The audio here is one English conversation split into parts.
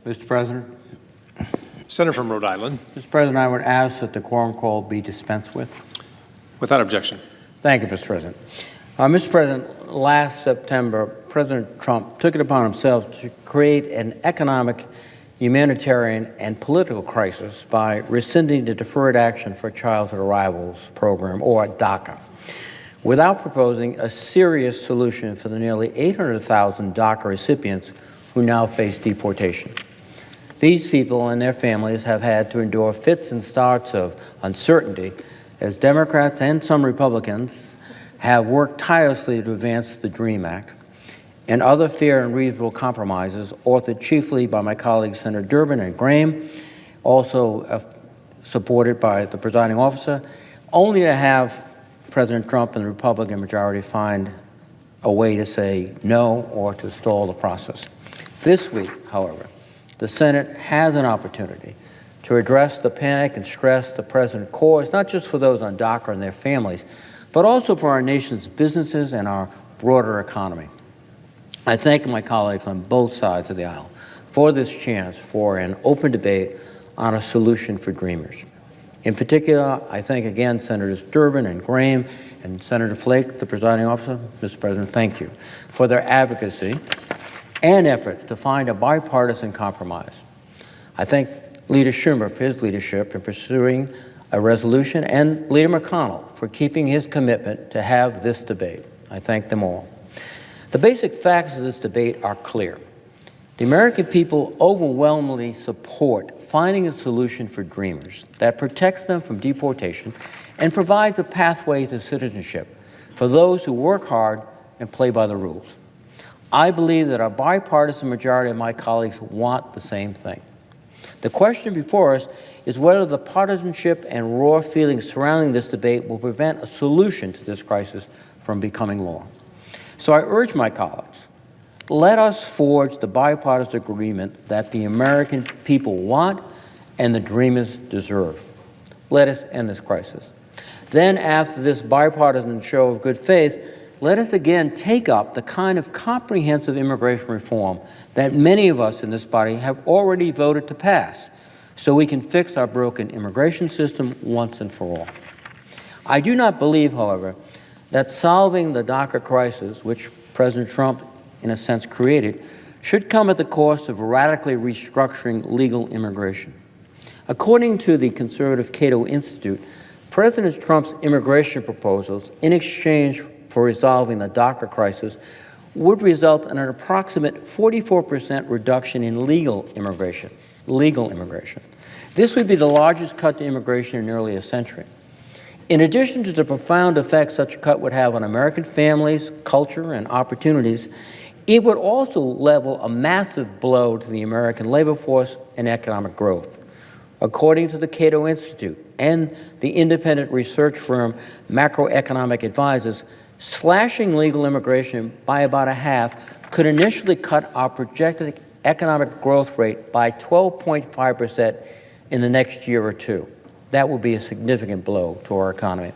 Mr. President. Senator from Rhode Island. Mr. President, I would ask that the quorum call be dispensed with. Without objection. Thank you, Mr. President. Mr. President, last September, President Trump took it upon himself to create an economic, humanitarian, and political crisis by rescinding the Deferred Action for Childhood Arrivals program, or DACA, without proposing a serious solution for the nearly 800,000 DACA recipients who now face deportation. These people and their families have had to endure fits and starts of uncertainty as Democrats and some Republicans have worked tirelessly to advance the DREAM Act and other fair and reasonable compromises authored chiefly by my colleagues Senator Durbin and Graham, also supported by the presiding officer, only to have President Trump and the Republican majority find a way to say no or to stall the process. This week, however, the Senate has an opportunity to address the panic and stress the President caused, not just for those on DACA and their families, but also for our nation's businesses and our broader economy. I thank my colleagues on both sides of the aisle for this chance for an open debate on a solution for dreamers. In particular, I thank again Senators Durbin and Graham and Senator Flake, the presiding officer. Mr. President, thank you for their advocacy and efforts to find a bipartisan compromise. I thank Leader Schumer for his leadership in pursuing a resolution and Leader McConnell for keeping his commitment to have this debate. I thank them all. The basic facts of this debate are clear. The American people overwhelmingly support finding a solution for dreamers that protects them from deportation and provides a pathway to citizenship for those who work hard and play by the rules. I believe that a bipartisan majority of my colleagues want the same thing. The question before us is whether the partisanship and raw feelings surrounding this debate will prevent a solution to this crisis from becoming law. So I urge my colleagues, let us forge the bipartisan agreement that the American people want and the dreamers deserve. Let us end this crisis. Then, after this bipartisan show of good faith, let us again take up the kind of comprehensive immigration reform that many of us in this body have already voted to pass, so we can fix our broken immigration system once and for all. I do not believe, however, that solving the DACA crisis, which President Trump, in a sense, created, should come at the cost of radically restructuring legal immigration. According to the conservative Cato Institute, President Trump's immigration proposals, in exchange for resolving the DACA crisis, would result in an approximate 44% reduction in legal immigration. This would be the largest cut to immigration in nearly a century. In addition to the profound effect such a cut would have on American families, culture, and opportunities, it would also level a massive blow to the American labor force and economic growth. According to the Cato Institute and the independent research firm Macroeconomic Advisors, slashing legal immigration by about a half could initially cut our projected economic growth rate by 12.5% in the next year or two. That would be a significant blow to our economy.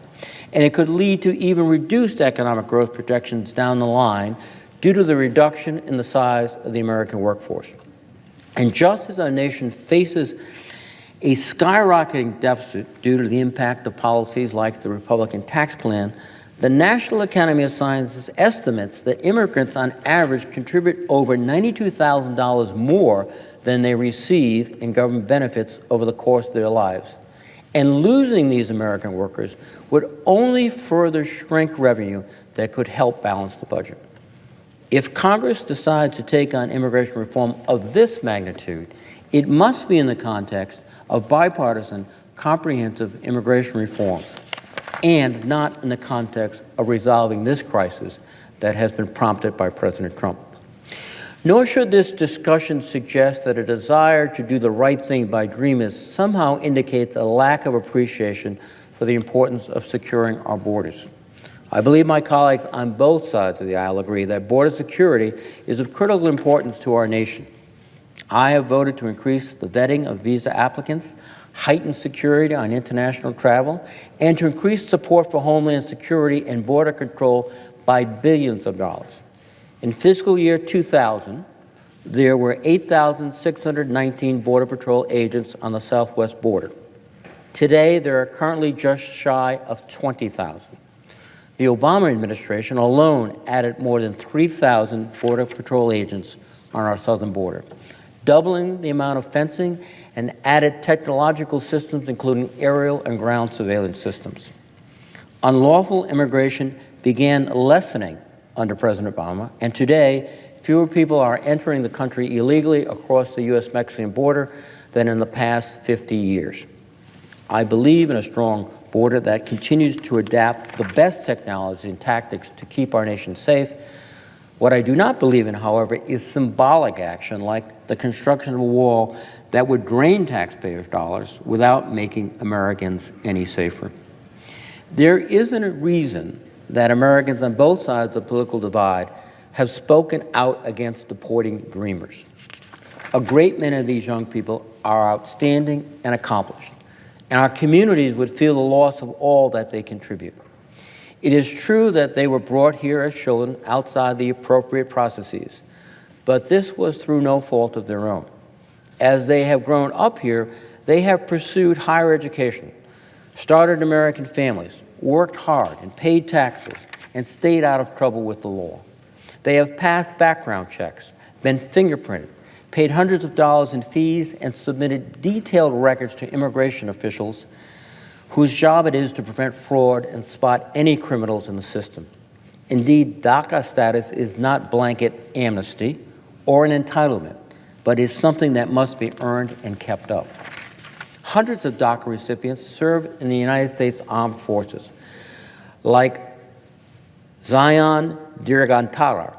And it could lead to even reduced economic growth projections down the line due to the reduction in the size of the American workforce. And just as our nation faces a skyrocketing deficit due to the impact of policies like the Republican tax plan, the National Academy of Sciences estimates that immigrants on average contribute over $92,000 more than they receive in government benefits over the course of their lives. And losing these American workers would only further shrink revenue that could help balance the budget. If Congress decides to take on immigration reform of this magnitude, it must be in the context of bipartisan, comprehensive immigration reform, and not in the context of resolving this crisis that has been prompted by President Trump. Nor should this discussion suggest that a desire to do the right thing by dreamers somehow indicates a lack of appreciation for the importance of securing our borders. I believe my colleagues on both sides of the aisle agree that border security is of critical importance to our nation. I have voted to increase the vetting of visa applicants, heighten security on international travel, and to increase support for homeland security and border control by billions of dollars. In fiscal year 2000, there were 8,619 Border Patrol agents on the southwest border. Today, there are currently just shy of 20,000. The Obama administration alone added more than 3,000 Border Patrol agents on our southern border, doubling the amount of fencing and added technological systems, including aerial and ground surveillance systems. Unlawful immigration began lessening under President Obama, and today, fewer people are entering the country illegally across the U.S.-Mexican border than in the past 50 years. I believe in a strong border that continues to adapt the best technology and tactics to keep our nation safe. What I do not believe in, however, is symbolic action like the construction of a wall that would drain taxpayers' dollars without making Americans any safer. There isn't a reason that Americans on both sides of the political divide have spoken out against deporting dreamers. A great many of these young people are outstanding and accomplished, and our communities would feel the loss of all that they contribute. It is true that they were brought here as children outside the appropriate processes, but this was through no fault of their own. As they have grown up here, they have pursued higher education, started American families, worked hard and paid taxes, and stayed out of trouble with the law. They have passed background checks, been fingerprinted, paid hundreds of dollars in fees, and submitted detailed records to immigration officials whose job it is to prevent fraud and spot any criminals in the system. Indeed, DACA status is not blanket amnesty or an entitlement, but is something that must be earned and kept up. Hundreds of DACA recipients serve in the United States Armed Forces, like Zion Dirgantara,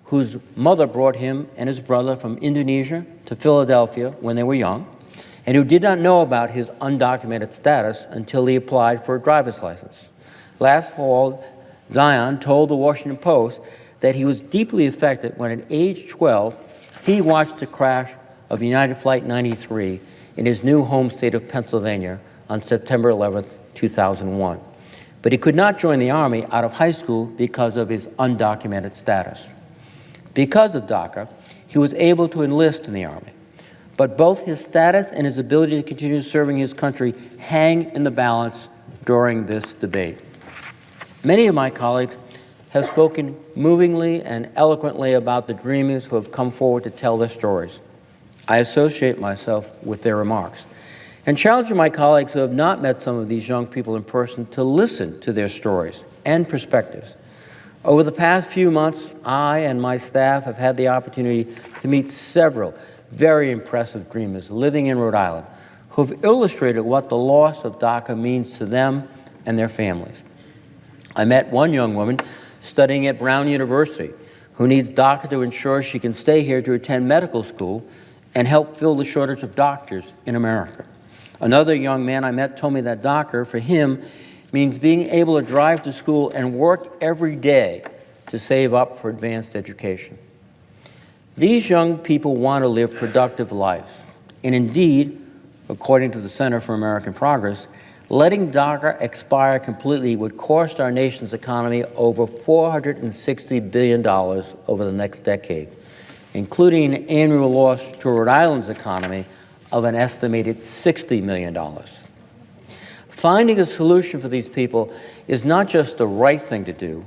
whose mother brought him and his brother from Indonesia to Philadelphia when they were young, and who did not know about his undocumented status until he applied for a driver's license. Last fall, Zion told the Washington Post that he was deeply affected when at age 12, he watched the crash of United Flight 93 in his new home state of Pennsylvania on September 11, 2001. But he could not join the Army out of high school because of his undocumented status. Because of DACA, he was able to enlist in the Army. But both his status and his ability to continue serving his country hang in the balance during this debate. Many of my colleagues have spoken movingly and eloquently about the dreamers who have come forward to tell their stories. I associate myself with their remarks and challenge my colleagues who have not met some of these young people in person to listen to their stories and perspectives. Over the past few months, I and my staff have had the opportunity to meet several very impressive dreamers living in Rhode Island who have illustrated what the loss of DACA means to them and their families. I met one young woman studying at Brown University who needs DACA to ensure she can stay here to attend medical school and help fill the shortage of doctors in America. Another young man I met told me that DACA, for him, means being able to drive to school and work every day to save up for advanced education. These young people want to live productive lives, and indeed, according to the Center for American Progress, letting DACA expire completely would cost our nation's economy over $460 billion over the next decade, including an annual loss to Rhode Island's economy of an estimated $60 million. Finding a solution for these people is not just the right thing to do,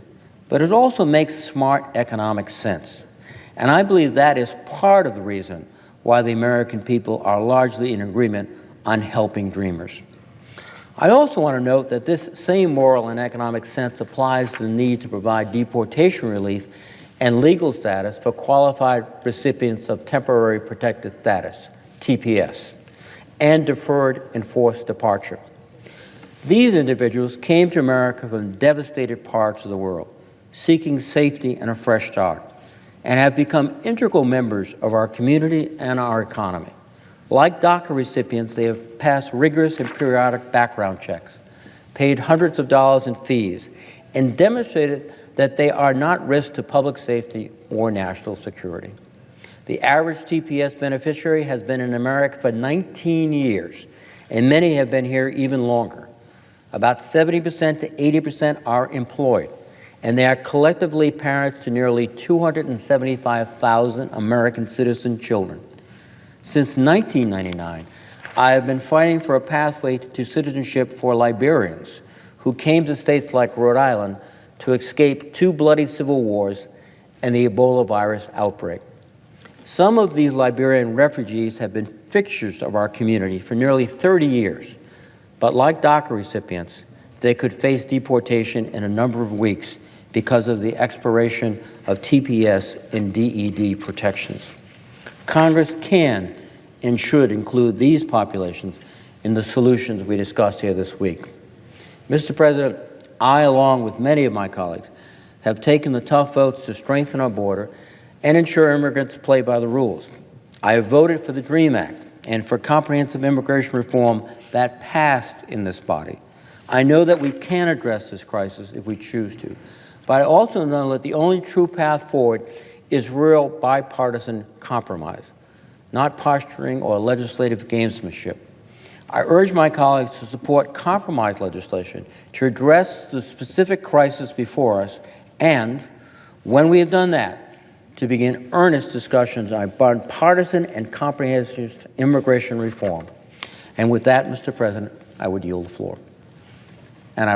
but it also makes smart economic sense. And I believe that is part of the reason why the American people are largely in agreement on helping dreamers. I also want to note that this same moral and economic sense applies to the need to provide deportation relief and legal status for qualified recipients of temporary protected status, TPS, and deferred enforced departure. These individuals came to America from devastated parts of the world, seeking safety and a fresh start, and have become integral members of our community and our economy. Like DACA recipients, they have passed rigorous and periodic background checks, paid hundreds of dollars in fees, and demonstrated that they are not risk to public safety or national security. The average TPS beneficiary has been in America for 19 years, and many have been here even longer. About 70% to 80% are employed, and they are collectively parents to nearly 275,000 American citizen children. Since 1999, I have been fighting for a pathway to citizenship for Liberians who came to states like Rhode Island to escape 2 bloody civil wars and the Ebola virus outbreak. Some of these Liberian refugees have been fixtures of our community for nearly 30 years, but like DACA recipients, they could face deportation in a number of weeks because of the expiration of TPS and DED protections. Congress can and should include these populations in the solutions we discussed here this week. Mr. President, I, along with many of my colleagues, have taken the tough votes to strengthen our border and ensure immigrants play by the rules. I have voted for the DREAM Act and for comprehensive immigration reform that passed in this body. I know that we can address this crisis if we choose to, but I also know that the only true path forward is real bipartisan compromise, not posturing or legislative gamesmanship. I urge my colleagues to support compromise legislation to address the specific crisis before us, and when we have done that, to begin earnest discussions on bipartisan and comprehensive immigration reform. And with that, Mr. President, I would yield the floor. And